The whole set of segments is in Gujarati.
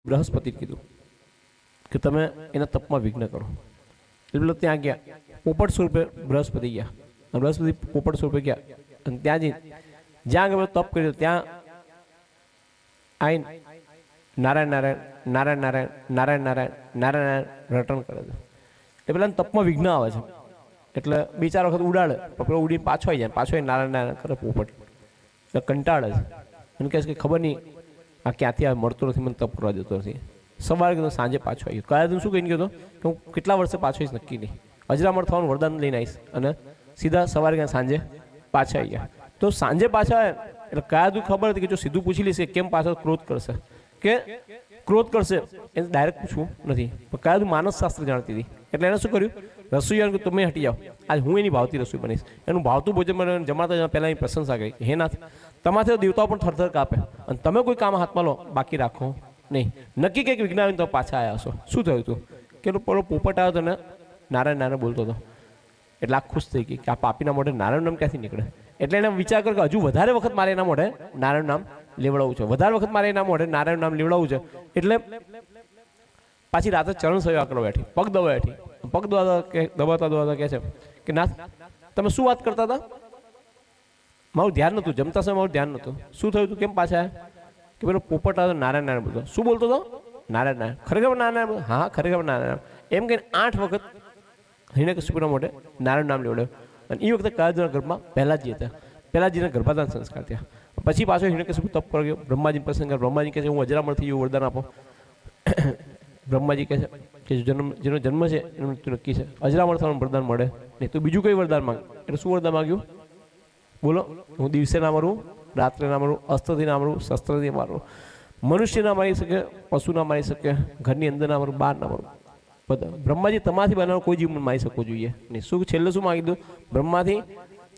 બૃહસ્પતિ કીધું કે તમે એના તપમાં વિઘ્ન કરો. એટલે ત્યાં ગયા, પોપટ સ્વરૂપે બૃહસ્પતિ ગયા. બૃહસ્પતિ પોપટ સ્વરૂપે ગયા અને ત્યાં જઈને જ્યાં આગળ તપ કર્યું ત્યાં આવીને નારાયણ નારાયણ નારાયણ નારાયણ નારાયણ નારાયણ નારાયણ નારાયણ રટન કરે છે. એ પેલા તપમાં વિઘ્ન આવે છે એટલે બે ચાર વખત ઉડાડે પણ પેલો ઉડીને પાછો આવી જાય, પાછો નારાયણ નારાયણ કરે પોપટ. એટલે કંટાળે છે અને કહે છે કે ખબર નહીં આ ક્યાંથી આ મળતો નથી, મને તપ કરવા દેતો નથી. સવારે કીધું સાંજે પાછો આવ્યો. કયા તું શું કહીને ગયો કે હું કેટલા વર્ષે પાછો આવીશ નક્કી નહીં, અજરામર થવાનું વરદાન લઈને આવીશ અને સીધા સવારે ગયા સાંજે પાછા આવી ગયા. તો સાંજે પાછા આવે એટલે કયા તું ખબર હતી કે જો સીધું પૂછી લઈશ કે કેમ પાછો ક્રોધ કરશે કે ક્રોધ કરશે એને ડાયરેક્ટ પૂછવું નથી. પણ કયા તું માનસ શાસ્ત્ર જાણતી હતી એટલે એને શું કર્યું, રસોઈયાને તમે હટી જાઓ, આજ હું એની ભાવતી રસોઈ બનીશ. એનું ભાવતું ભોજન મને જમાતા પહેલાં એની પ્રશંસા કરી, હે નાથ તમારાથી દેવતાઓ પણ થરથર કાપે અને તમે કોઈ કામ હાથમાં લો બાકી રાખો નહીં. નક્કી કંઈક વિઘ્ન આવીને તો પાછા આવ્યા હશો. શું થયું હતું કે પેલો પોપટ આવ્યો હતો ને નારાયણ નારાયણ બોલતો હતો એટલે આ ખુશ થઈ ગઈ કે આ પાપીના મોઢે નારાયણ નામ ક્યાંથી નીકળે. એટલે એને વિચાર કર્યો કે હજુ વધારે વખત મારે એના મોઢે નારાયણ નામ લેવડાવવું છે, વધારે વખત મારે એના મોઢે નારાયણ નામ લેવડાવવું છે. એટલે પાછી રાતે ચરણ સેવા કરવા બેઠી, પગ દવા બેઠી. પગ દબાતા દબાતા કહે છે કે નાથ તમે શું વાત કરતા હતા, મારું ધ્યાન નહોતું, જમતા સમય મારું ધ્યાન નહોતું. શું થયું હતું, કેમ પાછા આવ્યા કે પેલો પોપટ હતો નારાયણ નારાયણ બોલતો. શું બોલતો હતો, નારાયણ નારાયણ. ખરેખર નારાયણ બોલતો, હા ખરેખર નારાયણ. એમ કહીને 8 વખત હિરણ્યકશિપુના મોઢે નારાયણ નામ લેવડાવ્યું. અને એ વખતે કાળજીના ગર્ભમાં પહેલાજી હતા, પહેલાજીના ગર્ભાધાન સંસ્કાર થયા. પછી પાછો હિરણ્યકશિપુ તપ કરી ગયો, બ્રહ્માજી પ્રસંગ. બ્રહ્માજી કહે છે હું અજરામર થઈ ગયું, વરદાન આપો. બ્રહ્માજી કહે છે કે જેનો જન્મ છે એનું મૃત્યુ નક્કી છે, અજરામર થવાનું વરદાન મળે નહીં તો બીજું કઈ વરદાન માંગ. એટલે શું વરદાન માગ્યું બોલો, હું દિવસે ના મરું, રાત્રે ના મરું, અસ્ત્રથી ના મરું, શસ્ત્રથી મારું, મનુષ્ય ના મારી શકે, પશુ ના મારી શકે, ઘરની અંદર ના મરું, બહાર ના મરું. બધા બ્રહ્માજી તમાથી બનાવો કોઈ જીવ મારી શકો જોઈએ નહીં. શું છેલ્લે શું માગી દો, બ્રહ્માથી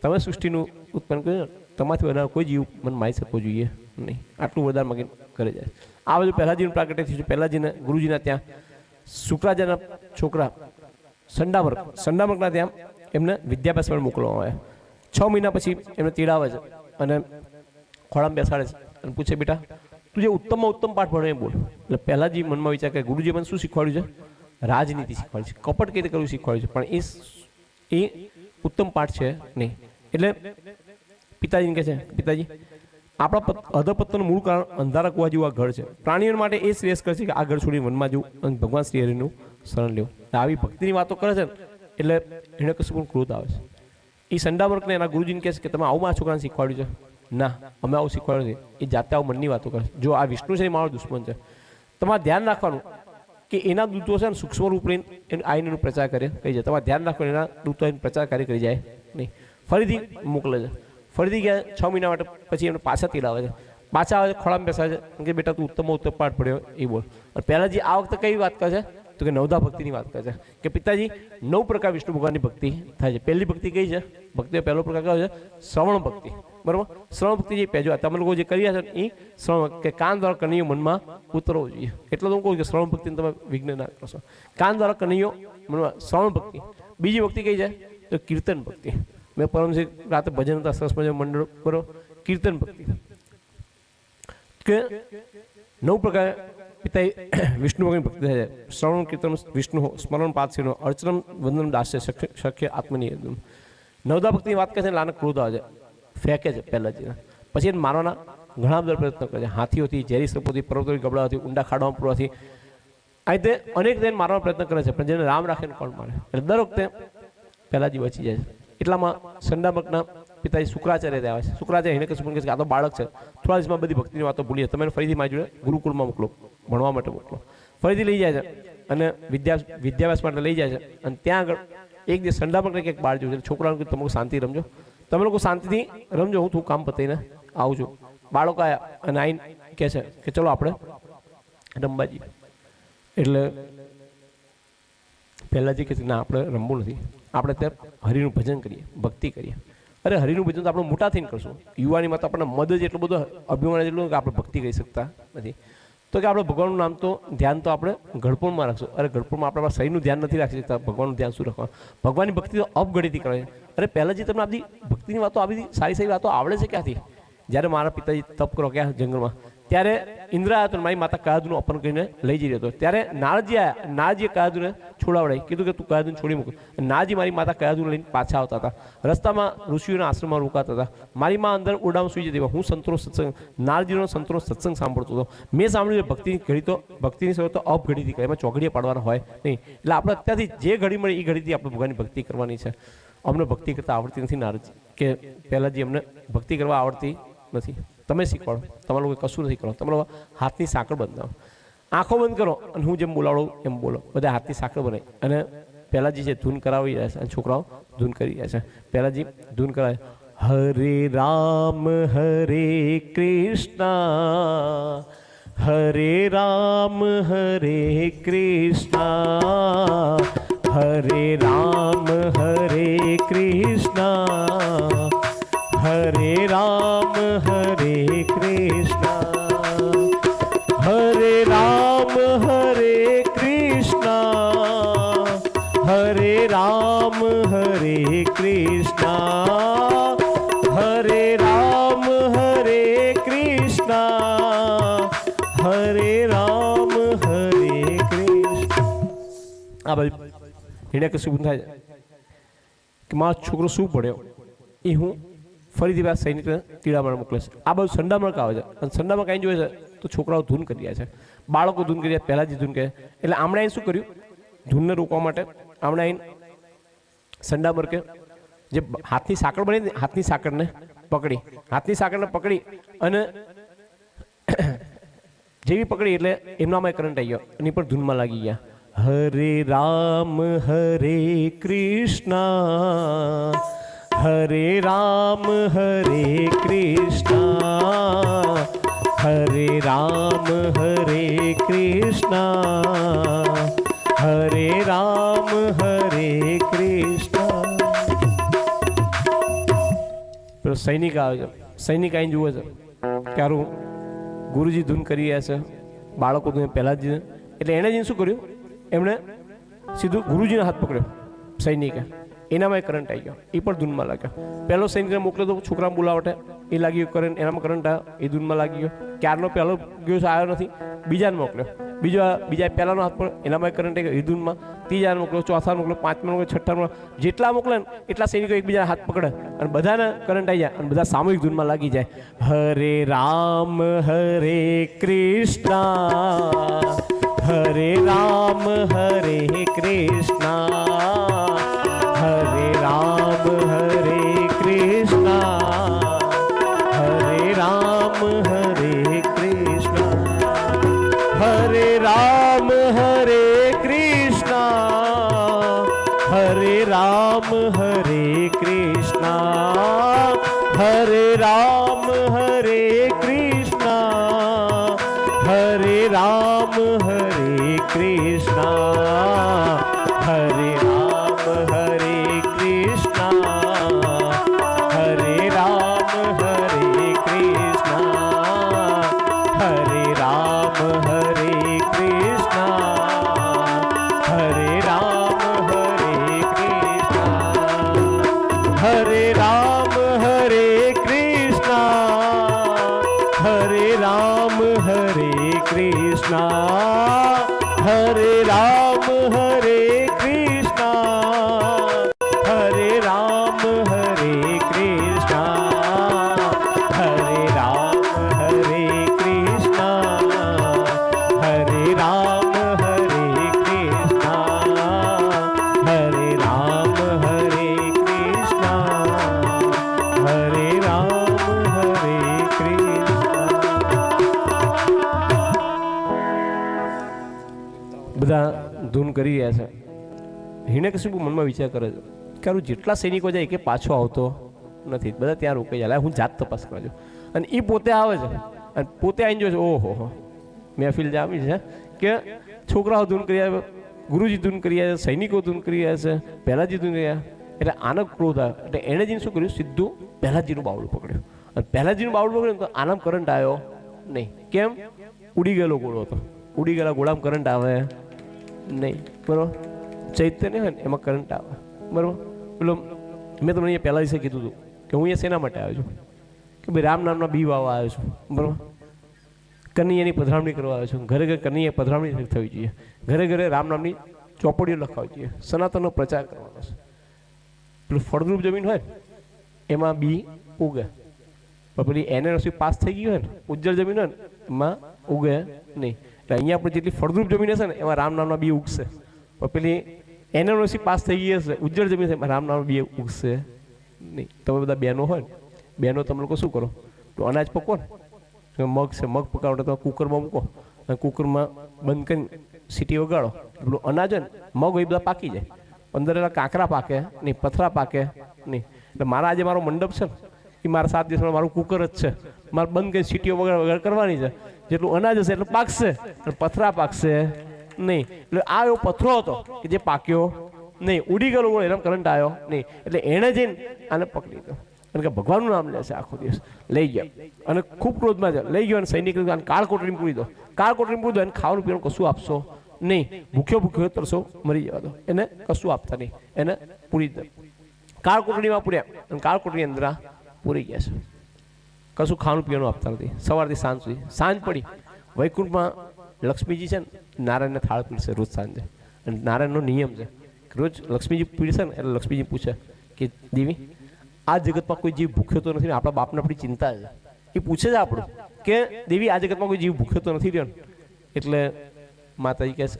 તમે સૃષ્ટિનું ઉત્પન્ન કર્યું, તમાથી બનાવો કોઈ જીવ મને મારી શકો જોઈએ નહીં. આટલું વરદાન માગીને કરે જાય. આ બધું પહેલાજીનું પ્રાગટ્ય થયું છે. પહેલાજીને ગુરુજીના ત્યાં શુક્રાચાર્યના છોકરા સંડામર્કના ત્યાં એમને વિદ્યાભ્યાસ માટે મોકલવામાં આવ્યા. 6 મહિના પછી એમને તેડાવે છે અને ખોળામાં બેસાડે છે અને પૂછે બેટા તું જે ઉત્તમમાં ઉત્તમ પાઠ ભણો એ બોલ. એટલે પહેલાજી મનમાં વિચાર કે ગુરુજી મને શું શીખવાડ્યું છે, રાજનીતિ શીખવાડી છે, કપટ કઈ રીતે કરવું શીખવાડ્યું છે, પણ એ ઉત્તમ પાઠ છે નહીં. એટલે પિતાજીને કહે છે પિતાજી આપણા અધપતનનું મૂળ કારણ અંધારા કુવા જેવું આ ઘર છે. પ્રાણીઓ માટે એ શ્રેષ્ઠ કરે છે કે આ ઘર છોડી વનમાં જવું અને ભગવાન શ્રી હરિનું શરણ લેવું. આવી ભક્તિની વાતો કરે છે એટલે એને કશું પણ ક્રોધ આવે છે. એ સંડામર્કને એના ગુરુજીને કહે છે કે તમે આવું મારા છોકરાને શીખવાડ્યું છે, ના અમે આવું શીખવાડ્યું નથી. એ જાતે આવું મનની વાતો કરે છે. જો આ વિષ્ણુ છે એ મારો દુશ્મન છે. તમારે ધ્યાન રાખવાનું કે એના દૂતો છે ને સૂક્ષ્મ રૂપ લઈને આઈને પ્રચાર કરે કહી જાય. તમારે ધ્યાન રાખવાનું એના દૂતો એને પ્રચાર કાર્ય કરી જાય નહીં. ફરીથી મોકલે છે. ફરીથી ગયા 6 મહિના માટે પછી એમને પાછા તેડાવે છે. પાછા આવે છે, ખોળામાં બેસાડે છે કે બેટા તું ઉત્તમ ઉત્તમ પાઠ ભણ્યો એ બોલ. અને પહેલાજી આ વખતે કઈ વાત કરે છે તો કે નવધા ભક્તિની વાત કરે છે કે પિતાજી 9 પ્રકાર વિષ્ણુ ભગવાનની ભક્તિ થાય છે. પહેલી ભક્તિ કઈ છે, ભક્તિનો પહેલો પ્રકાર કયો છે, શ્રવણ ભક્તિ. બરાબર, શ્રવણ ભક્તિ જે પહેજો તમે લોકો જે કરી રહ્યા છો એ શ્રવણ કે કાન દ્વારા કનૈયો મનમાં ઉતરવો જોઈએ. એટલે તો હું કહું કે શ્રવણ ભક્તિને તમે વિઘ્ન ના કરશો. કાન દ્વારા કનૈયો મનમાં શ્રવણ ભક્તિ. બીજી ભક્તિ કઈ છે તો કીર્તન ભક્તિ. મેં પરમથી રાતે ભજન હતા સરસ મજા મંડળ કરો કીર્તન ભક્તિ કે 9 પ્રકાર પિતા વિષ્ણુ ભગવાન ભક્તિ થાય છે. શ્રવણ કીર્તન વિષ્ણુ સ્મરણ પાત્સીનો અર્ચનમ વંદનમ દાસ્ય શક્ય આત્મની. નવધા ભક્તિની વાત કરે છે લાનક ક્રોધ આવે છે, ફેંકે છે પહેલાજીને. પછી એને મારવાના ઘણા બધા પ્રયત્નો કરે છે. હાથીઓથી, ઝેરી સર્પોથી, પર્વતોથી, ગબડાઓથી, ઊંડા ખાડામાં પૂરવાથી આ રીતે અનેક જણ મારવાનો પ્રયત્ન કરે છે. પણ જેને રામ રાખે ને કોણ મારે. એટલે દર વખતે પહેલાજી બચી જાય છે. એટલામાં સંડામર્કના પિતાજી શુક્રાચાર્ય આવે છે. શુક્રાચાર્ય હિરણ્યકશિપુને કહે છે કે આ તો બાળક છે, થોડા દિવસમાં બધી ભક્તિની વાતો ભૂલીએ, તમે ફરીથી મારી જોડે ગુરુકુળમાં મોકલો, ભણવા માટે મોકલો. ફરીથી લઈ જાય છે અને વિદ્યાભ્યાસ માટે લઈ જાય છે. અને ત્યાં આગળ એક દિવસ સંડામર્કને કંઈક બહાર જોયું છે. છોકરાઓને કીધું તમે લોકો શાંતિ રમજો, તમે લોકો શાંતિથી રમજો, હું થોડું કામ પતાવીને આવું છું. બાળકો આવ્યા અને આવીને કહે છે કે ચલો આપણે રમવા જઈએ. એટલે પહેલાજી કહે છે ના આપણે રમવું નથી, આપણે ત્યાં હરિનું ભજન કરીએ, ભક્તિ કરીએ. અરે હરિનું ભજન તો આપણે મોટા થઈને કરશું. યુવાનીમાં તો આપણને મદ જ એટલું બધું અભિમાન એટલું કે આપણે ભક્તિ કરી શકતા નથી. તો કે આપણે ભગવાનનું નામ તો ધ્યાન તો આપણે ગળપણમાં રાખશું. અરે ગળપણમાં આપણે શરીરનું ધ્યાન નથી રાખી શકતા, ભગવાનનું ધ્યાન શું રાખવાનું. ભગવાનની ભક્તિ તો અપગણિત કરે છે. અરે પહેલાંજી તમને આપણી ભક્તિની વાતો આવી સારી સારી વાતો આવડે છે ક્યાંથી? જ્યારે મારા પિતાજી તપ કરો ક્યાં જંગલમાં ત્યારે ઇન્દ્ર આવ્યો હતો, મારી માતા કયાદુનું અપહરણ કરીને લઈ જઈ રહ્યો હતો. ત્યારે નારદજી આવ્યા, નારદજીએ કયાદુને છોડાવડાવી, કીધું કે તું કયાદુને છોડી મૂક. નારદજી મારી માતા કયાદુને લઈને પાછા આવતા હતા. રસ્તામાં ઋષિઓના આશ્રમમાં રોકાતા હતા. મારી માં અંદર ઓરડામાં સૂઈ જતી. હું સંતોનો સત્સંગ, નારદજીનો સંતોનો સત્સંગ સાંભળતો હતો. મેં સાંભળ્યું ભક્તિની ઘડી તો ભક્તિની શરૂઆત તો અપઘડીથી કરે, એમાં ચોઘડીએ પાડવાના હોય નહીં. એટલે આપણે અત્યારથી જે ઘડી મળે એ ઘડીથી આપણે ભગવાનની ભક્તિ કરવાની છે. અમને ભક્તિ કરતા આવડતી નથી નારદજી કે પહેલાંજી અમને ભક્તિ કરવા આવડતી નથી, તમે શીખવાડો. તમારા લોકો કશું નથી કરો, તમારા હાથની સાંકળ બંધાવો, આંખો બંધ કરો અને હું જેમ બોલાવડું એમ બોલો. બધા હાથની સાંકળ બનાવી અને પહેલાંજી છે ધૂન કરાવી રહ્યા છે અને છોકરાઓ ધૂન કરી રહ્યા છે. પહેલાંજી ધૂન કરાવે, હરે રામ હરે કૃષ્ણ, હરે રામ હરે કૃષ્ણ, હરે રામ હરે કૃષ્ણ, હરે રામ હરે કૃષ્ણ, હરે રામ હરે કૃષ્ણ, હરે રામ હરે કૃષ્ણ, હરે રામ હરે કૃષ્ણ, હરે રામ હરે કૃષ્ણ. આ બાજુ એને કશું થાય કે મારો છોકરો શું પડ્યો એ હું ફરીથી પાછા સૈનિકને તીડામણ મોકલે છે. આ બાજુ સંડામણ આવે છે અને સંડામણ કાંઈ જોઈએ છે તો છોકરાઓ ધૂન કરી રહ્યા છે, બાળકો ધૂન કરી રહ્યા, પહેલાં જ ધૂન કરે. એટલે આમણે અહીં શું કર્યું, ધૂનને રોકવા માટે આમણે અહીં સંડામણ કે જે હાથની સાંકળ બની, હાથની સાંકળને પકડી, હાથની સાંકળને પકડી અને જેવી પકડી એટલે એમનામાં કરંટ આવી ગયો, એની પર ધૂનમાં લાગી ગયા. હરે રામ હરે કૃષ્ણ, હરે રામ હરે કૃષ્ણ, હરે રામ હરે કૃષ્ણ, હરે રામ હરે કૃષ્ણ. પેલો સૈનિક આવે છે, સૈનિક આવીને જુએ છે ક્યારું ગુરુજી ધૂન કરી રહ્યા છે, બાળકો ધૂન પહેલાં જ. એટલે એણે જઈને શું કર્યું, એમણે સીધું ગુરુજીનો હાથ પકડ્યો સૈનિકે, એનામાં કરંટ આવી ગયો, એ પણ ધૂનમાં લાગ્યો. પહેલો સૈનિકને મોકલ્યો તો છોકરા બોલાવટે, એ લાગી ગયો કરંટ, એનામાં કરંટ આવ્યો, એ ધૂનમાં લાગી ગયો. ક્યારનો પહેલો ગયો આવ્યો નથી, બીજાને મોકલ્યો, બીજા પહેલાનો હાથ પણ એનામાં કરંટ આવી ગયો, એ ધૂનમાં. ત્રીજાને મોકલ્યો, ચોથા મોકલ્યો, પાંચમા મોકલ્યો, છઠ્ઠા, જેટલા મોકલે ને એટલા સૈનિકો એકબીજાના હાથ પકડે અને બધાને કરંટ આવી જાય અને બધા સામૂહિક ધૂનમાં લાગી જાય. હરે રામ હરે કૃષ્ણ, હરે રામ હરે કૃષ્ણ, હરે રામ હરે કૃષ્ણ, હરે રામ હરે કૃષ્ણ, હરે રામ હરે કૃષ્ણ, હરે રામ હરે કૃષ્ણ, હરે રામ હરે કૃષ્ણ, હરે રામ હરે કૃષ્ણ, હરે રામ હરે કૃષ્ણ, હરે રામ હરે કૃષ્ણ, હરે રામ હરે કૃષ્ણ, હરે રામ હરે કૃષ્ણ, હરે રામ હરે કૃષ્ણ, હરે રામ હરે કૃષ્ણ, હરે રામ હરે કૃષ્ણ, હરે રામ હરે કૃષ્ણ, હરે રામ હરે કૃષ્ણ, હરે રામ હરે કૃષ્ણ, હરે રામ હરે કૃષ્ણ, હરે રામ હરે કૃષ્ણ. બધા ધૂન કરી રહ્યા છે. હિરણ્યકશિપુ મનમાં વિચાર કરે છે કે જેટલા સૈનિકો જાય કે પાછો આવતો નથી, બધા ત્યાં રોકાઈ જાય, હું જાત તપાસ કરવા છું. અને એ પોતે આવે છે અને પોતે આવીને જોશે, ઓહો મહેફિલ જામી છે કે છોકરાઓ ધૂન કરી રહ્યા, ગુરુજી ધૂન કરી રહ્યા, સૈનિકો ધૂન કરી રહ્યા છે, પહેલાજી ધૂન કરી રહ્યા. એટલે આનંદ ક્રોધ આવે એટલે એણે જઈને શું કર્યું, સીધું પહેલાજીનું બાવડું પકડ્યું. અને પહેલાજીનું બાવડું પકડ્યું તો આનામ કરંટ આવ્યો નહીં. કેમ? ઉડી ગયેલો ઘોડો હતો, ઉડી ગયેલા ઘોડામાં કરંટ આવે નહીં, બરાબર. ચૈતન્ય હોય ને એમાં કરંટ આવે, બરાબર. પેલો મેં તમને અહીંયા પહેલા દિવસે કીધું હતું કે હું અહીંયા શેના માટે આવ્યો છું, કે ભાઈ રામ નામના બી વાવવા આવ્યો છું, બરાબર. કનૈયાની પધરામણી કરવા આવ્યો છું. ઘરે ઘરે કનૈયા પધરામણી થવી જોઈએ. ઘરે ઘરે રામ નામની ચોપડીઓ લખાવવી જોઈએ. સનાતનનો પ્રચાર કરવાનો છે. પેલું ફળદ્રુપ જમીન હોય એમાં બી ઉગે, પણ પેલી એનએનઓસી પાસ થઈ ગઈ હોય ને ઉજ્જળ જમીન હોય ને એમાં ઉગે નહીં. એટલે અહીંયા પણ જેટલી ફળદ્રુપ જમીન હશે ને એમાં રામ નામના બી ઉગશે. પણ પેલી એનએનઓસી પાસ થઈ ગઈ હશે ઉજ્જળ જમીન એમાં રામ નામના બી ઉગશે નહીં. તમે બધા બહેનો હોય ને, બહેનો તમે લોકો શું કરો, તો અનાજ પકો ને, મગ છે, મગ પકાવો તો કુકરમાં મૂકો અને કુકરમાં બંધ કરીને સીટી વગાડો. પેલું અનાજ હોય ને, મગ હોય બધા પાકી જાય. અંદર એના કાંકરા પાકે નહીં, પથરા પાકે નહીં. એટલે મારા આજે મારો મંડપ છે ને એ મારા 7 દિવસમાં મારું કુકર જ છે. મારે બંધ કરીને સીટીઓ વગાડ કરવાની છે. જેટલું અનાજ હશે એટલું પાકશે અને પથરા પાકશે નહીં. એટલે આ એવો પથરો હતો કે જે પાક્યો નહીં, ઉડી ગયેલો એનો કરંટ આવ્યો નહીં. એટલે એણે જઈને આને પકડી લીધો. કારણ કે ભગવાનનું નામ લે છે આખો દિવસ. લઈ ગયો અને ખૂબ ક્રોધમાં છે. લઈ ગયો અને સૈનિક કાળ કોટરીમાં પૂરી દો. કાળ કોટરીમાં પૂરી દો એને ખાવાનું પીવાનું કશું આપશો નહીં. ભૂખ્યો તરસો મરી જવા દો. એને કશું આપતા નહીં, એને પૂરી દો. કાળ કોટડીમાં પૂર્યા અને કાળ કોટડીની અંદર પૂરી ગયા છે. કશું ખાવાનું પીવાનું આપતા નથી સવારથી સાંજ સુધી. સાંજ પડી વૈકુંઠમાં લક્ષ્મીજી છે ને નારાયણને થાળ પીરશે રોજ સાંજે. અને નારાયણનો નિયમ છે રોજ લક્ષ્મીજી પીરશે ને એટલે લક્ષ્મીજી પૂછે કે દેવી આ જગતમાં કોઈ જીવ ભૂખ્યો તો નથી ને? આપણા બાપને આપણી ચિંતા છે. એ પૂછે છે આપણું કે દેવી આ જગતમાં કોઈ જીવ ભૂખ્યો તો નથી રહ્યો ને? એટલે માતાજી કહે છે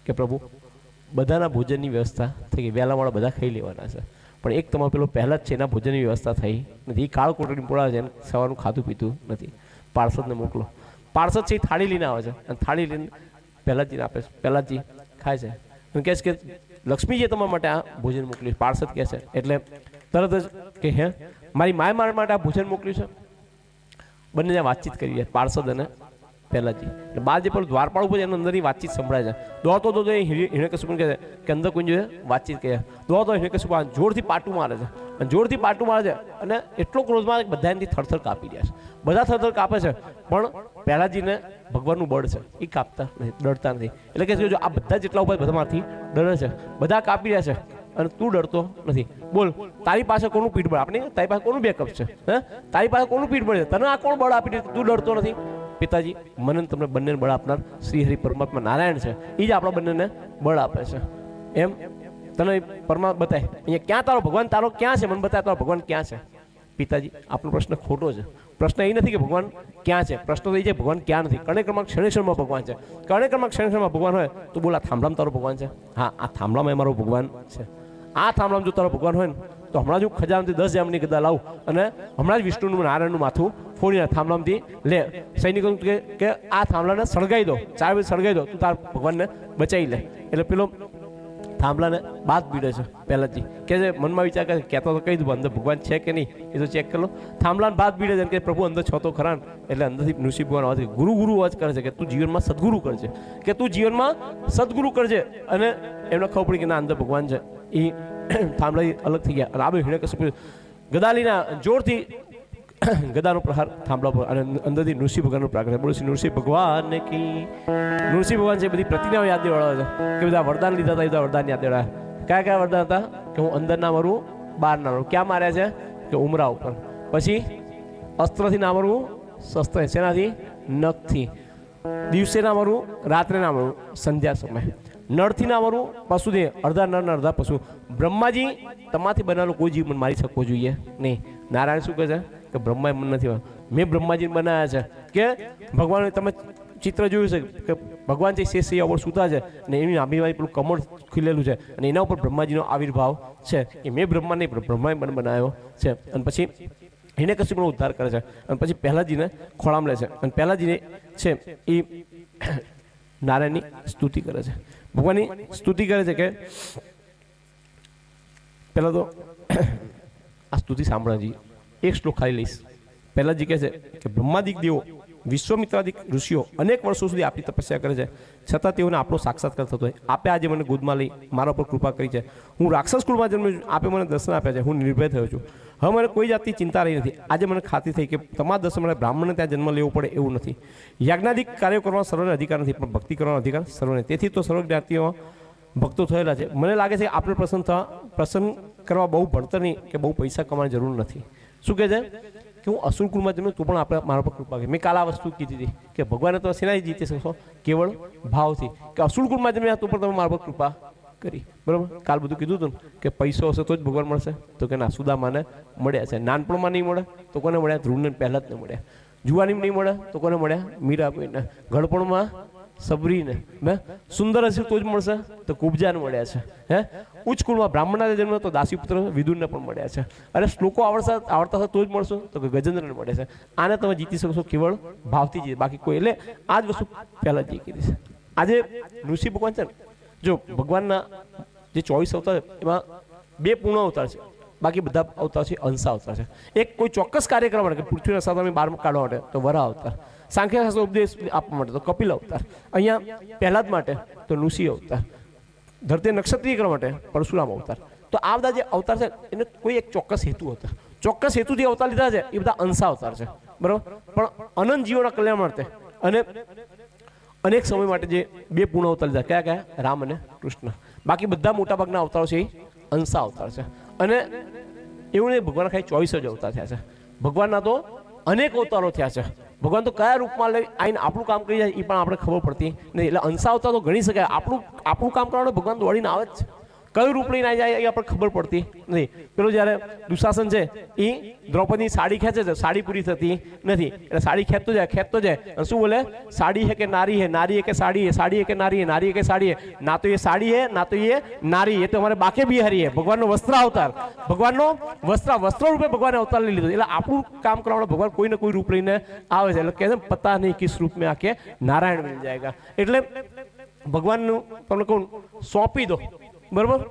કે પ્રભુ બધાના ભોજનની વ્યવસ્થા થઈ ગઈ, વહેલાવાળા બધા ખાઈ લેવાના છે, પણ એક તમારો પેલો પહેલાં જ છે એના ભોજનની વ્યવસ્થા થઈ નથી. એ કાળ કોટડી પોળા છે એને સવારનું ખાતું પીતું નથી. પાર્ષદને મોકલો. પાર્ષદ છે એ થાળી લઈને આવે છે અને થાળી લઈને પહેલાંજીને આપે છે. પહેલાંજી ખાય છે અને કહે છે કે લક્ષ્મીજીએ તમારા માટે આ ભોજન મોકલ્યું. પાર્ષદ કહે છે એટલે તરત જ કે હે મારી માએ મારા માટે આ ભોજન મોકલ્યું છે. બંને ત્યાં વાતચીત કરી છે પાર્ષદ અને પહેલાંજી. એટલે બાર જે પેલું દ્વારપાળ ઉપર એના અંદરની વાતચીત સંભળાય છે. દોડતો દોડતો એ હિરણ્યકશિપુને કહે છે કે અંદર કોઈ જોઈએ વાતચીત કહે. દોડતો હિરણ્યકશિપુ જોરથી પાટું મારે છે અને જોરથી પાટું મારે છે અને એટલો ક્રોધમાં બધા એનાથી થરથર કાપી રહ્યા છે. બધા થરથર કાપે છે પણ પહેલાંજીને ભગવાનનું બળ છે એ કાપતા નથી, ડરતા નથી. એટલે કે જો આ બધા જેટલા ઉપર બધામાંથી ડરે છે, બધા કાપી રહ્યા છે અને તું ડરતો નથી. બોલ તારી પાસે કોનું પીઠ બળ? આપણે તારી પાસે કોનું બેકઅપ છે? હે તારી પાસે કોનું પીઠ બળ છે? તને આ કોણ બળ આપી દે તું ડરતો નથી? પિતાજી મને તમને બંનેને બળ આપનાર શ્રી હરિ પરમાત્મા નારાયણ છે. એ જ આપણા બંનેને બળ આપે છે. એમ તને પરમાત્મા બતાય અહીંયા ક્યાં તારો ભગવાન, તારો ક્યાં છે? મને બતાય તારો ભગવાન ક્યાં છે? પિતાજી આપણો પ્રશ્ન ખોટો છે. પ્રશ્ન એ નથી કે ભગવાન ક્યાં છે, પ્રશ્ન તો એ છે ભગવાન ક્યાં નથી. કર્ણે ક્રમાંક ક્ષણેશ્વરમાં ભગવાન છે. કર્ણે ક્રમાંક ક્ષણેશ્વરમાં ભગવાન હોય તો બોલ આ થાંભલામાં તારો ભગવાન છે? હા આ થાંભલામાં મારો ભગવાન છે. આ થાંભલામાં જો તારો ભગવાન હોય ને તો હમણાં જ હું ખજાનથી 10 જામની ગદા લાવું અને હમણાં જ વિષ્ણુનું નારાયણનું માથું ફોડીને થાંભલામાંથી લે. સૈનિકો કે આ થાંભલાને સળગાવી દો, 4 બજે સળગાવી દો, તું તારા ભગવાનને બચાવી લે. એટલે પેલો થાંભલાને બાદ પીડે છે પહેલાંથી કે છે મનમાં વિચાર કરે કહેતો તો કહી દઉં અંદર ભગવાન છે કે નહીં એ તો ચેક કરી લો. થાંભલાને બાદ પીડે છે કે પ્રભુ અંદર છો તો ખરા. એટલે અંદરથી ઋષિ ભગવાન અવાજ ગુરુ અવાજ કરે છે કે તું જીવનમાં સદગુરુ કરજે, કે તું જીવનમાં સદગુરુ કરજે. અને એમને ખબર પડી કે ના અંદર ભગવાન છે. એ થાંભલા અલગ થઈ ગયા અને આ હિરણ્યકશિપુ ગદાલીના જોરથી ગદાનો પ્રહાર થાંભલા પર અને અંદરથી નૃસિંહ ભગવાનનો પ્રાગટ્ય. બોલો શ્રી નૃસિંહ ભગવાન કી. નૃસિંહ ભગવાન છે બધી પ્રતિમાઓ યાદ દેવાળા છે કે બધા વરદાન લીધા હતા, એ બધા વરદાન યાદ દેવાળા. કયા કયા વરદાન હતા? કે હું અંદર ના મરું, બહાર ના મરું. ક્યાં માર્યા છે? કે ઉમરા ઉપર. પછી અસ્ત્રથી ના મરવું, શસ્ત્ર શેનાથી? નખથી. દિવસે ના મરવું, રાત્રે ના મરવું, સંધ્યા સમય. નળથી ના મરવું, પશુથી. અડધા નર ને અડધા પશુ. બ્રહ્માજી તમાથી બનાવેલો કોઈ જીવ મને મારી શકવો જોઈએ નહીં. નારાયણ શું કહે છે કે બ્રહ્માએ મન નથી, મેં બ્રહ્માજીને બનાવ્યા છે. કે ભગવાન તમે ચિત્ર જોયું છે કે ભગવાન છે શેષ ઉપર સૂતા છે અને એની આભીમાંથી પેલું કમળ ખીલેલું છે અને એના ઉપર બ્રહ્માજીનો આવિર્ભાવ છે. એ મેં બ્રહ્મા નહીં, બ્રહ્માએ મને બનાવ્યો છે. અને પછી એને કશું પણ ઉદ્ધાર કરે છે અને પછી પહેલાજીને ખોળામાં લે છે અને પહેલાજીને છે એ નારાયણની સ્તુતિ કરે છે, ભગવાનની સ્તુતિ કરે છે. કે પહેલાં તો આ સ્તુતિ સાંભળવાજી એક શ્લોક ખાલી લઈશ. પહેલાજી કહે છે કે બ્રહ્માદિક દેવો, વિશ્વામિત્રાદિક ઋષિઓ અનેક વર્ષો સુધી આપણી તપસ્યા કરે છે, છતાં તેઓને આપણો સાક્ષાત્કાર થતો હોય. આપે આજે મને ગોદમાં લઈ મારા પર કૃપા કરી છે. હું રાક્ષસ કુળમાં જન્મ્યો છું, આપે મને દર્શન આપ્યા છે, હું નિર્ભય થયો છું. હવે મને કોઈ જાતની ચિંતા રહી નથી. આજે મને ખાતરી થઈ કે તમારા દર્શન મને બ્રાહ્મણને ત્યાં જન્મ લેવો પડે એવું નથી. યજ્ઞાદિક કાર્યો કરવાનો સર્વને અધિકાર નથી, પણ ભક્તિ કરવાનો અધિકાર સર્વને. તેથી તો સર્વ જ્ઞાતિઓમાં ભક્તો થયેલા છે. મને લાગે છે કે આપણે પ્રસન્ન કરવા બહુ ભણતર નહીં કે બહુ પૈસા કમાવાની જરૂર નથી. શું કહે છે કે હું અસુર કુળમાં જન્મ્યો તો પણ આપણે મારા પર કૃપા કરી. મેં કાલે આ વસ્તુ કીધી હતી કે ભગવાને તો શેનાથી જીતી શકશો? કેવળ ભાવથી. કે અસુર કુળમાં જન્મ્યા તો પણ તમે મારા પર કૃપા કરી. બરાબર, કાલ બધું કીધું હતું કે પૈસો હશે તો જ ભગવાન મળશે, તો કે ના, સુદામાને મળ્યા છે. નાનપણમાં નહીં મળે તો કોને મળ્યા? ધ્રુવને પહેલાં જ ન મળ્યા. જુવાની નહીં મળે તો કોને મળ્યા? મીરાબાઈને. ઘડપણમાં સબરીને. સુંદર હશે તો જ મળશે, તો કુબજાને મળ્યા છે. હે, ઉચ્ચ કુળમાં બ્રાહ્મણના જન્મ તો દાસીપુત્ર વિદુરને પણ મળ્યા છે. અરે શ્લોકો આવડતા હશે તો જ મળશો, તો કે ગજેન્દ્રને મળે છે. આને તમે જીતી શકશો કેવળ ભાવથી જીતે, બાકી કોઈ. એટલે આ જ વસ્તુ પહેલાં જ કીધી છે. આજે ઋષિ ભગવાન છે ને, જો ભગવાનના જે 24 અવતાર એમાં 2 પૂર્ણ અવતાર છે, બાકી બધા અવતાર છે અંશા અવતાર છે. એક કોઈ ચોક્કસ કાર્ય કરવા માટે, કે પૃથ્વીના સાતમી બહાર કાઢવા માટે તો વરા અવતાર, સાંખ્યશાસ્ત્ર ઉપદેશ આપવા માટે તો કપિલ અવતાર, અહીંયા પહેલાદ માટે તો ઋષિ અવતાર, ધરતી નક્ષત્રીય કરવા માટે પરશુરામ અવતાર. તો આ બધા જે અવતાર છે એને કોઈ એક ચોક્કસ હેતુ હતો. ચોક્કસ હેતુથી અવતાર લીધા છે એ બધા અંશા અવતાર છે. બરાબર, પણ અનંત જીવોના કલ્યાણ માટે અને અનેક સમય માટે જે 2 પૂર્ણ અવતાર લીધા. કયા કયા? રામ અને કૃષ્ણ. બાકી બધા મોટાભાગના અવતારો છે એ અંશા અવતાર છે. અને એવું નહીં ભગવાન ખાલી 24 જ અવતાર થયા છે, ભગવાનના તો અનેક અવતારો થયા છે. ભગવાન તો કયા રૂપમાં લઈ આવીને આપણું કામ કરી જાય એ પણ આપણે ખબર પડતી નહીં. એટલે અંશા અવતાર તો ગણી શકાય. આપણું કામ કરવાનું ભગવાન દોડીને આવે જ છે. કયું રૂપ લઈને આવી જાય એ આપણે ખબર પડતી નથી. પેલો જ્યારે દુશાસન છે એ દ્રૌપદીની સાડી ખેંચે છે, સાડી પૂરી થતી નથી, એટલે સાડી ખેંચતો જાય અને શું બોલે? સાડી હે કે નારી હે, નારી હે કે સાડી હે, સાડી હે કે નારી હે, નારી હે કે સાડી હે, ના તો એ સાડી હે ના તો એ નારી. એ તો અમારે બાકે બિહારી હે. ભગવાનનો વસ્ત્ર અવતાર, ભગવાનનો વસ્ત્ર રૂપે ભગવાને અવતાર લઈ લીધો. એટલે આપણું કામ કરવાનું ભગવાન કોઈ ને કોઈ રૂપ લઈને આવે છે. એટલે કહે છે પતા નહીં કિસ રૂપ મેં આકે નારાયણ મિલ જાયગા. એટલે ભગવાનનું તમને કહું સોંપી દો. बराबर,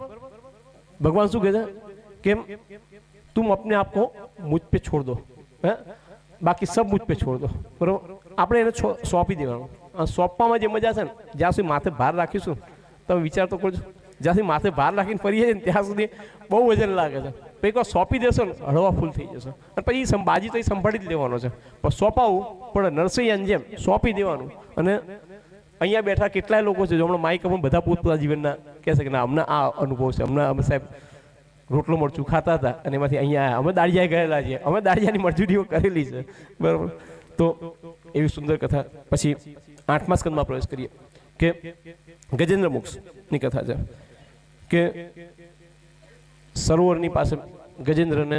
भगवान शू कहते कि तुम अपने आप को मुझ पे छोड़ दो, है, बाकी सब मुझ पे छोड़ दो. बराबर, આપણે એને સોંપી દેવાનું. સોંપવામાં જે મજા છે ને, જ્યાં સુધી માથે ભાર રાખીશું, તમે વિચાર તો કરજો, જ્યાં સુધી માથે ભાર રાખીને ફરીએ છીએ ને ત્યાં સુધી બહુ વજન લાગે છે. પછી એકવાર સોંપી દેશો ને હળવા ફૂલ થઈ જશે. અને પછી બાજી તો એ સંભાળી જ લેવાનો છે, પણ સોંપાવું પણ નરસૈયાની જેમ સોંપી દેવાનું. અને અહીંયા બેઠા કેટલાય લોકો છે જો હમણાં માઇક પણ બધા પોતપોતા જીવનના કહે છે કે ના અમને આ અનુભવ છે, અમે સાહેબ રોટલો મરચું ખાતા હતા અને એમાંથી અહીંયા અમે દાળિયા ગયેલા છીએ, અમે દાળિયાની મજૂરીઓ કરેલી છે. બરાબર, તો એવી સુંદર કથા. પછી 8મા સ્કંદમાં પ્રવેશ કરીએ કે ગજેન્દ્ર મોક્ષની કથા છે કે સરોવરની પાસે ગજેન્દ્રને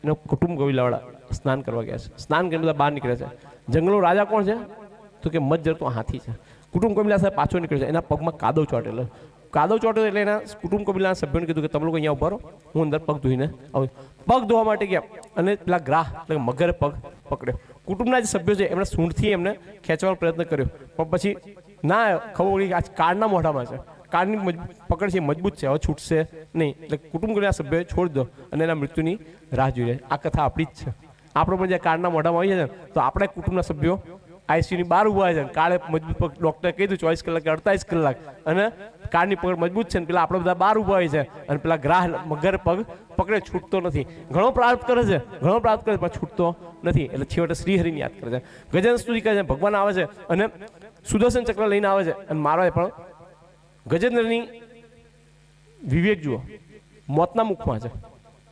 એનો કુટુંબ ગવિલાવાળા સ્નાન કરવા ગયા છે. સ્નાન કરીને બધા બહાર નીકળે છે. જંગલનો રાજા કોણ છે? તો કે મજ્જર તો હાથી છે. કુટુંબ કબીલા સાહેબ પાછો નીકળે છે. એના પગમાં કાદવ ચોટેલો. કાદવ ચોટેલો એટલે એના કુટુંબ કબીલાના સભ્યોને કીધું કે તમે લોકો અહીંયા ઉભા રહો, હું અંદર પગ ધોઈને આવું. પગ ધોવા માટે ગયા અને પેલા ગ્રાહ એટલે મગરે પગ પકડ્યો. કુટુંબના જે સભ્યો છે એમણે સૂંઢથી એમને ખેંચવાનો પ્રયત્ન કર્યો, પણ પછી ના ખબર પડી કે આ કાળના મોઢામાં છે, કાળની પકડ છે મજબૂત છે, હવે છૂટશે નહીં. એટલે કુટુંબ કબીલાના સભ્યોએ છોડી દો અને એના મૃત્યુની રાહ જોઈ રહે. આ કથા આપણી જ છે. આપણે પણ જે કાળના મોઢામાં આવીએ છે તો આપણે કુટુંબના સભ્યો આઈસીયુની બહાર ઉભા છે, કાળે મજબૂત પગ, ડૉક્ટરે કીધું 24 કલાક કે 48 કલાક, અને કાળની પકડ મજબૂત છે ને પેલા આપણે બધા બહાર ઉભા હોય છે અને પેલા ગ્રાહ મગર પગ પકડે, છૂટતો નથી. ઘણો પ્રાર્થ કરે છે, ઘણો પ્રાર્થ કરે પણ છૂટતો નથી. એટલે છેવટે શ્રીહરિને યાદ કરે છે, ગજેન્દ્ર સ્તુતિ કરે છે, ભગવાન આવે છે અને સુદર્શન ચક્ર લઈને આવે છે અને મારવા. પણ ગજેન્દ્રની વિવેક જુઓ, મોતના મુખમાં છે,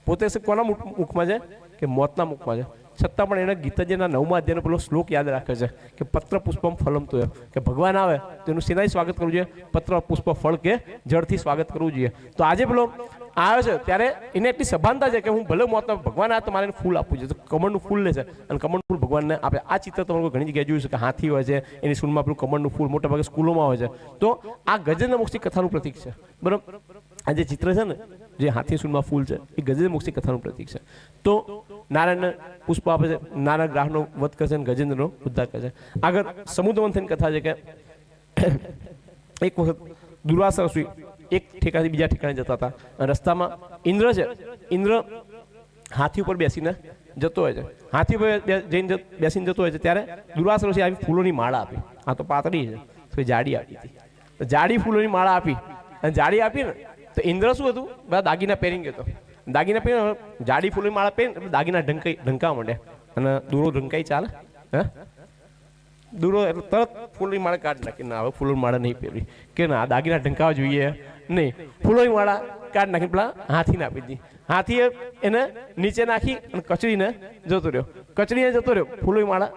પોતે કોના મુખમાં છે? કે મોતના મુખમાં છે. છતાં પણ એને ગીતાજીના 9મા અધ્યાયનો પેલો શ્લોક યાદ રાખે છે કે પત્ર પુષ્પમ ફલમ તો, કે ભગવાન આવે તો એનું સીધાઈ સ્વાગત કરવું જોઈએ, પત્ર પુષ્પ ફળ કે જળથી સ્વાગત કરવું જોઈએ. તો આજે પેલો આવે છે ત્યારે એને એટલી સભાનતા છે કે હું ભલે મોતના ભગવાન આવે તો મારે એને ફૂલ આપવું જોઈએ. તો કમળનું ફૂલ લે છે અને કમળનું ફૂલ ભગવાનને આપે. આ ચિત્ર તમે ઘણી જગ્યાએ જોયું છે કે હાથી હોય છે, એની સૂંઢમાં પેલું કમળનું ફૂલ મોટા ભાગે સ્કૂલોમાં હોય છે. તો આ ગજેન્દ્ર મોક્ષની કથાનું પ્રતીક છે. બરાબર, આ જે ચિત્ર છે ને, જે હાથી સૂંઢમાં ફૂલ છે, એ ગજેન્દ્ર મોક્ષની કથાનું પ્રતીક છે. તો નારાયણને પુષ્પ આપે છે, નારાયણ ગ્રાહનો વધ કરે છે અને ગજેન્દ્રનો ઉદ્ધાર કરે છે. આગળ સમુદ્ર મંથનની કથા છે કે એક વખત દુર્વાસા ઋષિ એક ઠેકાથી બીજા ઠેકાણે જતા હતા અને રસ્તામાં ઇન્દ્ર છે, ઇન્દ્ર હાથી ઉપર બેસીને જતો હોય છે. હાથી ઉપર જઈને બેસીને જતો હોય છે ત્યારે દુર્વાસા ઋષિ આવી ફૂલોની માળા આપી. આ તો પાતળી છે, તો જાડી આપી હતી. તો જાડી ફૂલોની માળા આપી અને જાડી આપી ને તો ઇન્દ્ર શું હતું, બધા દાગીના પહેરીને ગયો. દાગીના પહેરીને જાડી ફૂલોની માળા પહેરીને દાગીના ઢંકાવા માંડ્યા અને દૂરો ઢંકાઈ ચાલે? હે, દૂરો એટલે તરત ફૂલોની માળા કાઢી નાખી. ના, હવે ફૂલોની માળા નહીં પહેરવી, કે ના દાગીના ઢંકાવા જોઈએ નહીં. ફૂલોની માળા કાઢ નાખીને પેલા હાથીને આપી દીધી. હાથીએ એને નીચે નાખી અને કચડીને જતો રહ્યો. કચડીને જતો રહ્યો ફૂલોની માળા.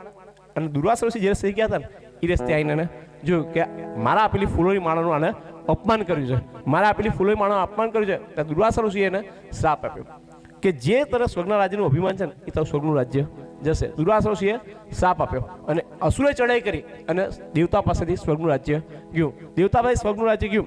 અને દુર્વાસા ઋષિ જ્યારે સહી ગયા હતા ને એ રસ્તે આવીને જોયું કે મારા આપેલી ફૂલોની માળાનું આને અપમાન કર્યું છે, મારા આપેલી ફૂલોની માળાનું અપમાન કર્યું છે. ત્યાં દુર્વાસા ઋષિએ એને શ્રાપ આપ્યો કે જે તરફ સ્વર્ગના રાજ્યનું અભિમાન છે ને એ તરફ સ્વર્ગનું રાજ્ય જશે. દુર્વાસા ઋષિએ શ્રાપ આપ્યો અને અસુરે ચડાઈ કરી અને દેવતા પાસેથી સ્વર્ગનું રાજ્ય ગયું. દેવતા પાસે સ્વર્ગનું રાજ્ય ગયું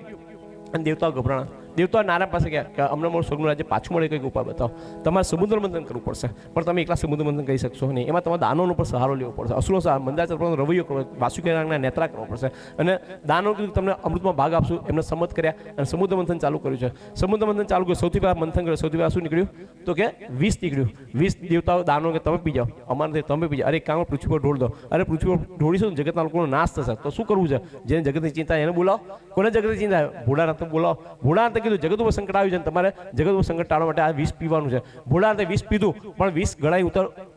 અને દેવતાઓ ગભરાણા. દેવતાઓ નારાયણ પાસે ગયા કે અમને મારું સ્વર્ગનું રાજ્ય પાછું મળે કંઈક ઉપાય બતાવો. તમારે સમુદ્ર મંથન કરવું પડશે, પણ તમે એકલા સમુદ્ર મંથન કરી શકશો નહીં. એમાં તમારે દાનવનો પણ સહારો લેવો પડશે. અસુરો સહારો, મંદાચર રવૈયો કરવો, વાસુકીના નેત્રા કરવો પડશે. અને દાનવ કીધું તમને અમૃતમાં ભાગ આપશું. એમને સંમત કર્યા અને સમુદ્ર મંથન ચાલુ કર્યું છે. સમુદ્ર મંથન ચાલુ કર્યું. સૌથી પહેલાં મંથન કર્યું. સૌથી પહેલાં શું નીકળ્યું તો કે 20 નીકળ્યું. 20 દેવતાઓ દાનવ કે તમે પી જાઓ, અમારે તમે પી જાઓ. અરે કામ પૃથ્વી પર ઢોળ દો. અરે પૃથ્વી પર ઢોળીશું જગતના લોકોનો નાશ થશે. તો શું કરવું છે? જેને જગતની ચિંતા એને બોલાવો. કોને જગતની ચિંતા? ભોળાનાથ બોલાવો. ભોળાનાથે કીધું જગત ઉપર સંકટ આવ્યું છે, તમારે જગત ઉપર સંકટ ટાળવા માટે આ 20 પીવાનું છે. ભોળાનાથે 20 પીધું, પણ 20 ગળાઈ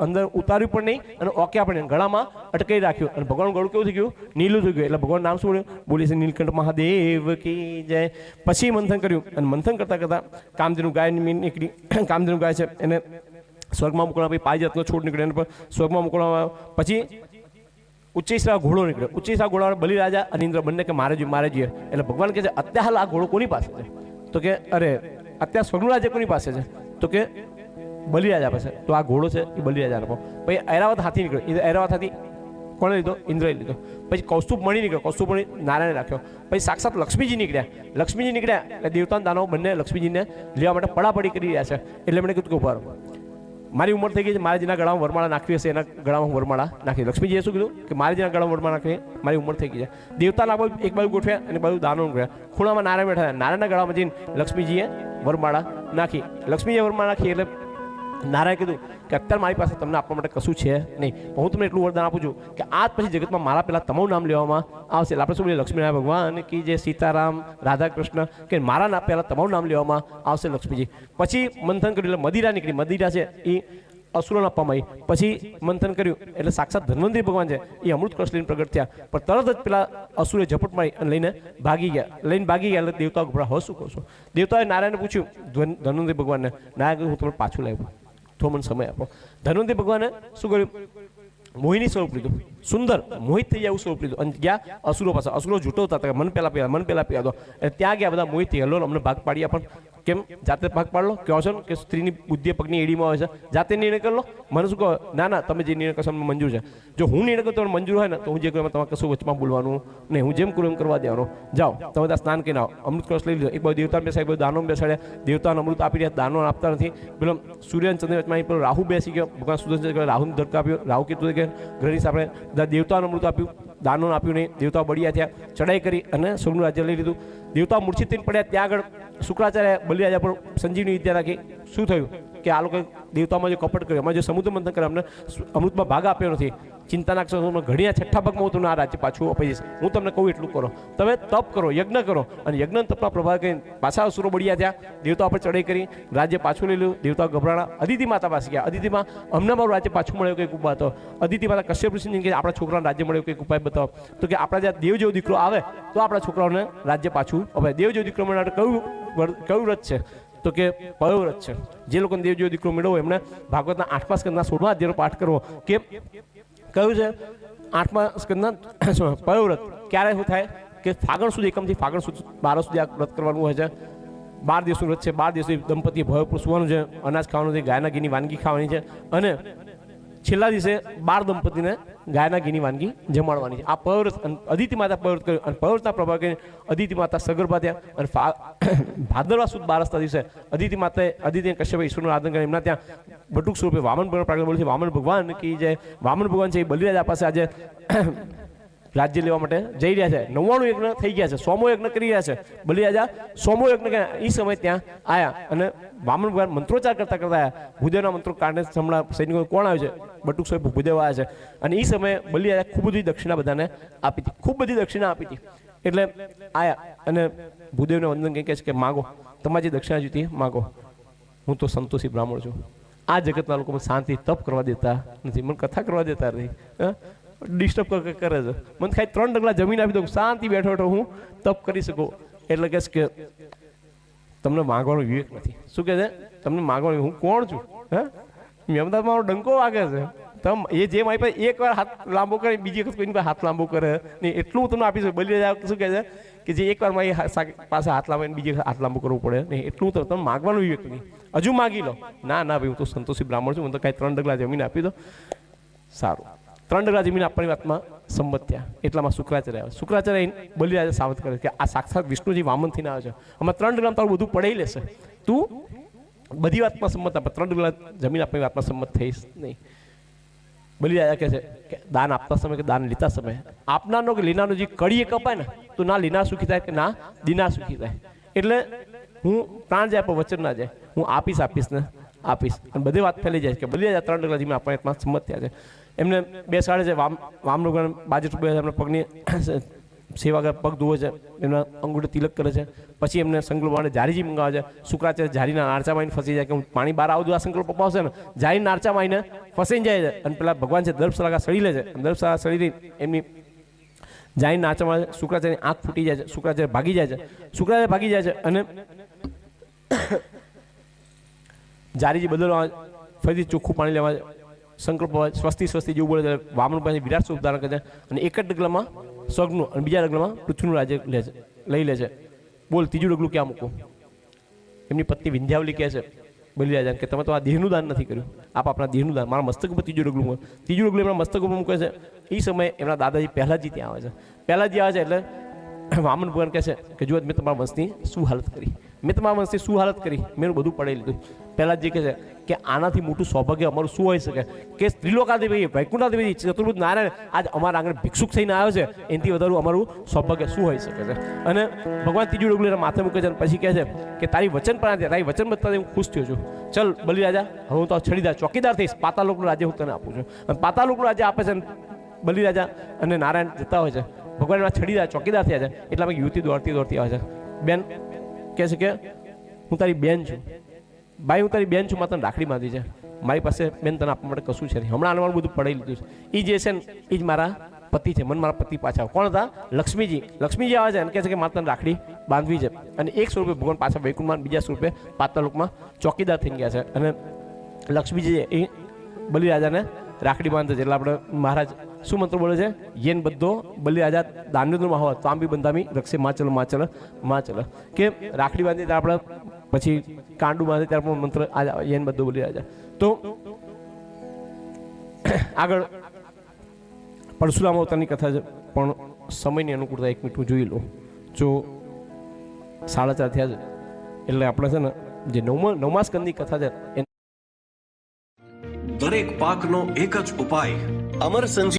અંદર ઉતાર્યું પણ નહીં અને ઓક્યા પણ નહીં, ગળામાં અટકાઈ રાખ્યું. અને ભગવાનનું ગળું કેવું થઈ ગયું? નીલું થઈ ગયું. એટલે ભગવાન નામ શું બોલ્યું? બોલી છે નીલકંઠ મહાદેવ કી જય. પછી મંથન કર્યું અને મંથન કરતા કરતા કામધેનુ ગાય નીકળી. કામધેનુ ગાય છે એને સ્વર્ગમાં મોકલવા, પછી પારિજાતનો છોડ નીકળ્યો એને સ્વર્ગમાં મોકલવામાં. પછી ઉચ્ચૈશ્રવા ઘોડો નીકળ્યો. ઉચ્ચૈશ્રવા ઘોડા બલિરાજા અને ઇન્દ્ર બંને કે મારે જોઈએ. એટલે ભગવાન કહે છે અત્યારે હાલ આ ઘોડો કોની પાસે છે? તો કે અરે અત્યારે સ્વર્ગનું રાજ્ય કોની પાસે છે? તો કે બલિરાજા પાસે. તો આ ઘોડો છે એ બલિરાજાનો. પછી ઐરાવત હાથી નીકળ્યો. એ ઐરાવત હાથી કોણે લીધો? ઇન્દ્રએ લીધો. પછી કૌસ્તુભ મણી નીકળ્યો. કૌસ્તુભ મણી નારાયણે રાખ્યો. પછી સાક્ષાત લક્ષ્મીજી નીકળ્યા. લક્ષ્મીજી નીકળ્યા એટલે દેવતાના દાનવો બંને લક્ષ્મીજીને લેવા માટે પડાપડી કરી રહ્યા છે. એટલે એમણે કીધું કે ઉભા રહો, મારી ઉંમર થઈ ગઈ છે, મારે જેના ગળામાં વરમાળા નાખવી હશે એના ગળામાં વરમાળા નાખી. લક્ષ્મીજીએ શું કીધું કે મારે જેના ગળામાં વરમાળા નાખવી, મારી ઉંમર થઈ ગઈ છે. દેવતાના એક બાજુ ગોઠવ્યા અને બાજુ દાનવ ગોઠવ્યા. ખૂણામાં નારાયણ બેઠા. નારાયણના ગળામાં જઈને લક્ષ્મીજીએ વરમાળા નાખી. લક્ષ્મીજીએ વરમાળા નાખી એટલે નારાયણ કીધું કે અત્યારે મારી પાસે તમને આપવા માટે કશું છે નહીં, હું તમને એટલું વરદાન આપું છું કે આજ પછી જગતમાં મારા પહેલાં તમારું નામ લેવામાં આવશે. આપણે શું બોલીએ? લક્ષ્મીનારાયણ ભગવાન કી જય, સીતારામ, રાધા કૃષ્ણ, કે મારા નામ પહેલાં તમારું નામ લેવામાં આવશે લક્ષ્મીજી. પછી મંથન કર્યું એટલે મદિરા નીકળી. મદિરા છે એ અસુરોને આપવામાં આવી. પછી મંથન કર્યું એટલે સાક્ષાત ધન્વંતરી ભગવાન છે એ અમૃત કળશ લઈને પ્રગટ થયા. પણ તરત જ પેલા અસુરે ઝપટ મારી અને લઈને ભાગી ગયા. એટલે દેવતાઓ ગભરા. હવે શું કહો છો? દેવતાએ નારાયણને પૂછ્યું ધન્વંતરી ભગવાનને. નારાયણ હું તમને પાછું લાવ્યું, તો મને સમય આપો. ધન્વંતરી ભગવાને શું કર્યું? મોહિની સ્વરૂપ લીધું. સુંદર મોહિત થઈ જાય એવું સ્વરૂપ લીધું અને ગયા અસુરો પાસે. અસુરો જૂટો હતા, મન પહેલા પીવા દો. એટલે ત્યાં ગયા બધા મોહિત થઈ ગયા. લો અમને ભાગ પાડ્યા. પણ કેમ જાતે ભાગ પાડલો? કહો છો ને કે સ્ત્રીની બુદ્ધિ પગની એડીમાં હોય છે, જાતે નિર્ણય કરી લો. મને શું કહો? ના તમે જે નિર્ણય કરશો અમને મંજૂર છે. જો હું નિર્ણય કરું તમને મંજૂર હોય ને તો હું જે કરું તમારે કશું વચમાં બોલવાનું નહીં. હું જેમ કરું એમ કરવા દેવાનું. જાઓ તમે ત્યાં સ્નાન કરીને આવો. અમૃત કળશ લઈ લીધો. એક બાજુ દેવતા બેસાડે, એક બાજુ દાનવ બેસાડ્યા. દેવતાને અમૃત આપી રહ્યા, દાનવ આપતા નથી. પેલો સૂર્ય ચંદ્ર વચમાં પેલો રાહુ બેસી ગયો. ભગવાન સુદર્શન રાહુને ધડકા આપ્યો. રાહુ કીધું કે ગ્રહની આપણે દેવતાનું અમૃત આપ્યું, દાનોને આપ્યું નહીં. દેવતાઓ બળિયા થયા, ચડાઈ કરી અને સ્વર્ગનું રાજ્ય લઈ લીધું. દેવતાઓ મૂર્છિત થઈને પડ્યા. ત્યાં આગળ શુક્રાચાર્ય બલિરાજા પર સંજીવની વિદ્યા રાખી. શું થયું કે આ લોકો દેવતામાં જે કપટ કર્યું, એમાં જે સમુદ્ર મંથન કર્યું, અમને અમૃતમાં ભાગ આપ્યો નથી. ચિંતા ના કરશો, ઘડીના છઠ્ઠા ભાગમાં હું તમને આ રાજ્ય પાછું અપાઈ દઈશ. હું તમને કહું એટલું કરો. તમે તપ કરો, યજ્ઞ કરો. અને યજ્ઞ તપના પ્રભાવ કરીને પાછા અસુરો બળિયા થયા. દેવતાઓ પર ચડાઈ કરી, રાજ્ય પાછું લઈ લીધું. દેવતાઓ ગભરાણા. અદિતિ માતા પાસે ગયા. અદિતિમાં અમને મારું રાજ્ય પાછું મળ્યો કંઈક ઉપાય હતો. અદિતિ માતા કશ્યપ ઋષિને કે આપણા છોકરાને રાજ્ય મળ્યો કંઈક ઉપાય બતાવો. તો કે આપણા જ્યાં દેવ જેવો દીકરો આવે તો આપણા છોકરાઓને રાજ્ય પાછું અપાય. દેવ જેવો દીકરો મળે કયું વ્રત છે? તો કે પયોવ્રત છે. જે લોકોને દેવ જેવો દીકરો મેળવો એમને ભાગવતના 8મા સ્કંદના 16મા અધ્યાયનો પાઠ કરવો. કે કયું છે? 8મા સ્કંદના પયોવ્રત. ક્યારે શું થાય કે ફાગણ સુધી, એકમથી ફાગણ સુધી 12 સુધી આ વ્રત કરવાનું હોય છે. 12 દિવસનું વ્રત છે. 12 દિવસ દંપતીએ ભય પૂછવાનું છે, અનાજ ખાવાનું છે, ગાયના ઘીની વાનગી ખાવાની છે અને છેલ્લા દિવસે 12 દંપતીને ગાયના ઘીની વાનગી જમાડવાની છે. આ પયોવ્રત અદિતિ માતા પયોવ્રત કર્યું અને પયોવ્રતના પ્રભાવ કરીને અદિતિ માતા સગર્ભા થયા. અને ભાદરવા સુદ 12ના દિવસે અદિતિ માતાએ અદિતિ કશ્યપ ઈશ્વરનું આરાધન કરી એમના ત્યાં બટુક સ્વરૂપે વામન ભગવાન પ્રાગટ બોલે છે. વામન ભગવાન કી જય. વામન ભગવાન છે એ બલિરાજા પાસે આજે રાજ્ય લેવા માટે જઈ રહ્યા છે. 99 યજ્ઞ થઈ ગયા છે. 100મો યજ્ઞ કરી રહ્યા છે. બલિરાજા 100મો યજ્ઞ કર્યા. એ સમય ત્યાં આવ્યા અને વામન ભગવાન મંત્રોચ્ચાર કરતા આવ્યા. ભૂદેવના મંત્રો કારણે હમણાં સૈનિકો કોણ આવ્યું છે? બટુક સ્વરૂપ ભૂદેવ આવ્યા છે. અને એ સમયે બલિરાજા ખૂબ બધી દક્ષિણા બધાને આપી હતી. ખૂબ બધી દક્ષિણા આપી હતી. એટલે આવ્યા અને ભૂદેવને વંદન કહે છે કે માગો, તમારી જે દક્ષિણા જોઈતી માગો, હું તો સંતોષી બ્રાહ્મણ છું. આ જગતના લોકો શાંતિ તપ કરવા દેતા નથી, મને કથા કરવા દેતા નથી, ડિસ્ટર્બ કરે છે. મને ખાલી 3 ડગલા જમીન આપી દઉં, શાંતિ બેઠો બેઠો હું તપ કરી શકું. એટલે કહે કે તમને માગવાનો વિવેક નથી. શું કહે છે? તમને માગવાનો, હું કોણ છું? હે, મેમદાદ મારો ડંકો વાગે છે. તમે એ જે મારી પાસે એક વાર હાથ લાંબો કરે, બીજી વખત કોઈની પાસે હાથ લાંબો કરે નહીં, એટલું હું તમને આપીશ. બલિરાજા શું કહે છે કે જે એકવાર મારી પાસે હાથ લાંબો બીજી હાથ લાંબો કરવો પડે નહીં, એટલું તમે માગવાનો વિવેક નહીં. હજુ માગી લો. ના ના ભાઈ, હું તો સંતોષી બ્રાહ્મણ છું, મને તો કાંઈ 3 ડગલા જમીન આપી દો. સારું, 3 ડગલા જમીન આપવાની વાતમાં સંમત થયા. એટલામાં શુક્રાચાર્ય આવે. શુક્રાચાર્ય બલિરાજા સાવધ કરે કે આ સાક્ષાત વિષ્ણુજી વામન થઈને આવે છે, આમાં 3 ડગલા તારું બધું પડાઈ લેશે, તું બધી વાતમાં સંમત આપે, 3 ડગલા જમીન આપવાની વાતમાં સંમત થઈશ નહીં. બલિરાજા કહે છે કે દાન આપતા સમય કે દાન લેતા સમય આપનારનો કે લેનારનો જે કડીએ કપાય ને, તો ના લેનાર સુખી થાય કે ના દીનાર સુખી થાય. એટલે હું પ્રાણ જાય પણ વચન ના જાય, હું આપીશ ને આપીશ. અને બધી વાત ફેલી જાય કે બલિરાજા 3 ડગલા જમીન આપવાની વાતમાં સંમત થયા છે. એમને બેસાડે છે, વામનું બાજુ એમને પગની સેવા કરે, પગ ધોવે છે, એમના અંગૂઠે તિલક કરે છે. પછી એમને સંકલ્પ માટે જારીજી મંગાવે છે. શુક્રાચાર્ય જારીના નારચામાં આવીને ફસી જાય કે હું પાણી બહાર આવું, આ સંકલ્પ પપાવશે ને, જારી નારચામાં આવીને ફસાઈ જાય છે. અને પેલા ભગવાન છે દર્પસલાગા સળી લે છે. દર્પસલાગા સળી લઈ એમની જારી નારચામાં શુક્રાચાર્યની આંખ ફૂટી જાય છે. શુક્રાચાર્ય ભાગી જાય છે. શુક્રાચાર્ય ભાગી જાય છે અને જારીજી બદલવા ફરીથી ચોખ્ખું પાણી લેવા સંકલ્પ સ્વસ્તિ જેવું બોલે છે. વામન પાસે વિરાટ સ્વરૂપ ધારણ કરે છે અને એક જ ડગલામાં સ્વર્ગનું અને બીજા ડગલામાં પૃથ્વીનું રાજ્ય લઈ લે છે. બોલ, ત્રીજું ડગલું ક્યાં મૂકું? એમની પત્ની વિંધ્યાવલી કહે છે બલિરાજાને કે તમે તો આ દેહનું દાન નથી કર્યું, આપ આપણા દેહનું દાન, મારા મસ્તક ઉપર ત્રીજું ડગલું મૂકે. ત્રીજું ડગલું એમના મસ્તક ઉપર મૂકે છે. એ સમયે એમના દાદાજી પહેલાજી ત્યાં આવે છે. પહેલાજી આવે છે એટલે વામન ભગવાન કહે છે કે જો મેં તમારા વંશની શું હાલત કરી, શું હાલત કરી, મેં બધું પડાવી લીધું. પહેલા જે કહે છે કે આનાથી મોટું સૌભાગ્ય અમારું શું હોઈ શકે કે ત્રિલોકાધિપતિ વૈકુંઠાધિપતિ ચતુર્ભુજ નારાયણ આજ અમારા આંગણે ભિક્ષુક થઈને આવ્યો છે, એનાથી વધારે અમારું સૌભાગ્ય શું હોઈ શકે છે. અને ભગવાન ત્રીજું ડગલું એના માથે મૂકે છે અને પછી કહે છે કે તારી વચન પણ તારી વચન બતાવી હું ખુશ થયો છું. ચલ બલિરાજા, હવે હું તો છડીદાર ચોકીદાર થઈશ, પાતાળલોકનું રાજ્ય હું તને આપું છું. અને પાતાળલોકનું રાજ્ય આપે છે. બલિરાજા અને નારાયણ જતા હોય છે. ભગવાન એના છડીદાર ચોકીદાર થયા છે. એટલામાં યુવતી દોડતી આવે છે. બેન કહે છે કે હું તારી બેન છું. ભાઈ, હું તારી બેન છું, મારે તને રાખડી બાંધી છે. મારી પાસે બેન તને આપવા માટે કશું છે નહીં, હમણાં આનું બધું પડાવી લીધું છે. એ જે છે ને એ જ મારા પતિ છે. મને મારા પતિ પાછા કોણ હતા? લક્ષ્મીજી આવે છે અને કહે છે કે મારે તને રાખડી બાંધવી છે. અને એક સ્વરૂપે ભગવાન પાછા વૈકુંઠમાં, બીજા સ્વરૂપે પાતાળલોકમાં ચોકીદાર થઈ ગયા છે. અને લક્ષ્મીજી એ બલિરાજાને રાખડી બાંધે છે. એટલે આપણે મહારાજ શું મંત્ર બોલે છે? યેન બધો બલિરાજા દાનવેન્દ્રમાં હોય તો આમ બી બંધામી રક્ષે માં ચલ કે રાખડી બાંધી ત્યારે આપણે પછી કાંડું બાંધે ત્યારે પણ મંત્ર આ યેન બધો બલિરાજા. તો આગળ પરશુરામ અવતારની કથા છે, પણ સમયની અનુકૂળતા 1 મિનિટ હું જોઈ લઉં. જો 4:30 થયા છે એટલે આપણે છે ને જે નવમા સ્કંદની કથા છે, દરેક પાકનો એક જ ઉપાય, અમર સંજીવની.